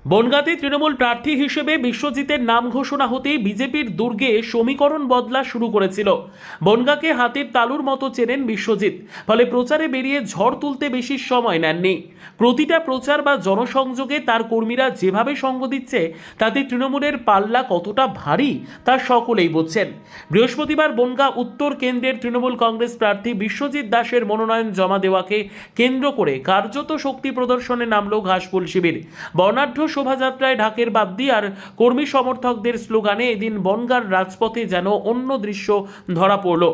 বনগাঁতে তৃণমূল প্রার্থী হিসেবে বিশ্বজিতের নাম ঘোষণা হতেই বিজেপির দুর্গে সমীকরণ বদলা শুরু করেছিল। বনগাঁকে হাতের তালুর মতো চেনেন বিশ্বজিৎ, ফলে প্রচারে বেরিয়ে ঝড় তুলতে বেশি সময় নেননি। প্রতিটা প্রচার বা জনসংযোগে তার কর্মীরা যেভাবে সঙ্গ দিচ্ছে তাতে তৃণমূলের পাল্লা কতটা ভারী তা সকলেই বুঝছেন। বৃহস্পতিবার বনগাঁ উত্তর কেন্দ্রের তৃণমূল কংগ্রেস প্রার্থী বিশ্বজিৎ দাসের মনোনয়ন জমা দেওয়াকে কেন্দ্র করে কার্যত শক্তি প্রদর্শনে নামল ঘাসফুল শিবির। বর্ণাঢ্য শোভাযাত্রায় ঢাকের বাদ্যি আর কর্মী সমর্থকদের স্লোগানে এদিন বনগাঁর রাজপথে যেন অন্য দৃশ্য ধরা পড়ল।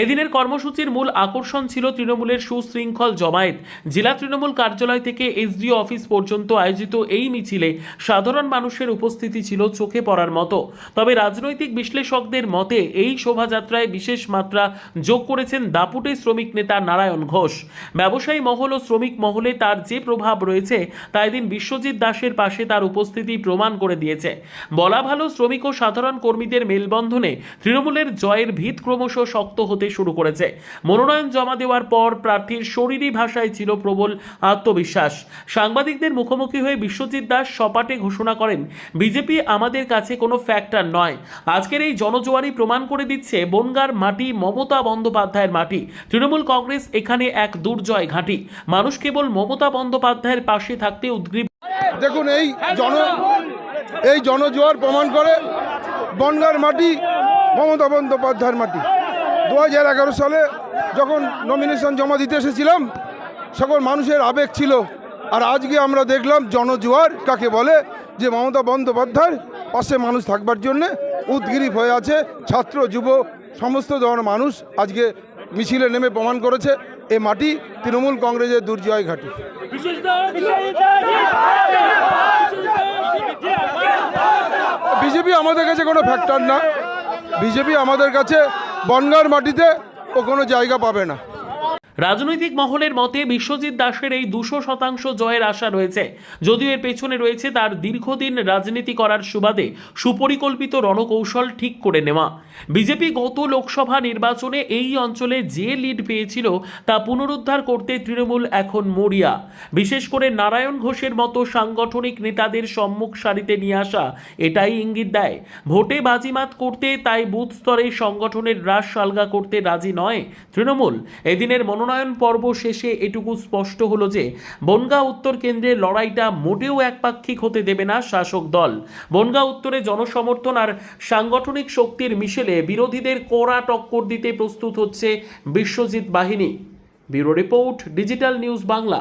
এদিনের কর্মসূচির মূল আকর্ষণ ছিল তৃণমূলের সুশৃঙ্খল জমায়েত। জেলা তৃণমূল কার্যালয় থেকে এসডিও অফিস পর্যন্ত আয়োজিত এই মিছিলে সাধারণ মানুষের উপস্থিতি ছিল চোখে পড়ার মতো। তবে রাজনৈতিক বিশ্লেষকদের মতে এই শোভাযাত্রায় বিশেষ মাত্রা যোগ করেছেন দাপুটে শ্রমিক নেতা নারায়ণ ঘোষ। ব্যবসায়ী মহল ও শ্রমিক মহলে তার যে প্রভাব রয়েছে তা এদিন বিশ্বজিৎ দাসের পাশে তার উপস্থিতি প্রমাণ করে দিয়েছে। বলা ভালো, শ্রমিক ও সাধারণ কর্মীদের মেলবন্ধনে তৃণমূলের জয়ের ভিত ক্রমশ শক্ত হতে শুরু করেছে। মনোনয়ন জমা দেওয়ার পর প্রার্থীর শরীরী ভাষায় ছিল প্রবল আত্মবিশ্বাস। সাংবাদিকদের মুখোমুখি হয়ে বিশ্বজিৎ দাস সপাটে ঘোষণা করেন, বিজেপি আমাদের কাছে কোনো ফ্যাক্টর নয়। আজকের এই জনজোয়ারি প্রমাণ করে দিচ্ছে বনগাঁর মাটি মমতা বন্দ্যোপাধ্যায়ের মাটি। তৃণমূল কংগ্রেস এখানে এক দুর্জয় ঘাঁটি। মানুষ কেবল মমতা বন্দ্যোপাধ্যায়ের পাশে থাকতে উদ্গ্রীব। দেখুন, এই জনজোয়ার প্রমাণ করে বনগাঁর মাটি মমতা বন্দ্যোপাধ্যায়ের মাটি। 2011 সালে যখন নমিনেশন জমা দিতে এসেছিলাম সকল মানুষের আবেগ ছিল, আর আজকে আমরা দেখলাম জনজোয়ার কাকে বলে, যে মমতা বন্দ্যোপাধ্যায়ের পাশে মানুষ থাকবার জন্য উদ্গ্রীব হয়ে আছে। ছাত্র যুব সমস্ত ধরনের মানুষ আজকে মিছিলে নেমে প্রমাণ করেছে এ মাটি তৃণমূল কংগ্রেসের দুর্জয় ঘাঁটি। বিজেপি আমাদের কাছে কোনো ফ্যাক্টর না। বিজেপি আমাদের কাছে বনগাঁর মাটিতে ও কোনো জায়গা পাবে না। রাজনৈতিক মহলের মতে বিশ্বজিৎ দাসের এই 200% জয়ের আশা রয়েছে, যদিও এর পেছনে রয়েছে তার দীর্ঘদিন রাজনীতি করার সুবাদে সুপরিকল্পিত রণকৌশল ঠিক করে নেওয়া। বিজেপি গত লোকসভা নির্বাচনে এই অঞ্চলে যে লিড পেয়েছিল তা পুনরুদ্ধার করতে তৃণমূল এখন মরিয়া। বিশেষ করে নারায়ণ ঘোষের মতো সাংগঠনিক নেতাদের সম্মুখ সারিতে নিয়ে আসা এটাই ইঙ্গিত দেয়। ভোটে বাজিমাত করতে তাই বুথ স্তরে সংগঠনের রাশ আলগা করতে রাজি নয় তৃণমূল। এদিনের মনোনয়ন পর্ব শেষে এটুকু স্পষ্ট হলো যে বনগাঁ উত্তর কেন্দ্রের লড়াইটা মোটেও একপাক্ষিক হতে দেবে না শাসক দল। বনগাঁ উত্তরে জনসমর্থন আর সাংগঠনিক শক্তির মিশেলে বিরোধীদের কড়া টক্কর দিতে প্রস্তুত হচ্ছে বিশ্বজিৎ বাহিনী। Bureau report, digital news Bangla.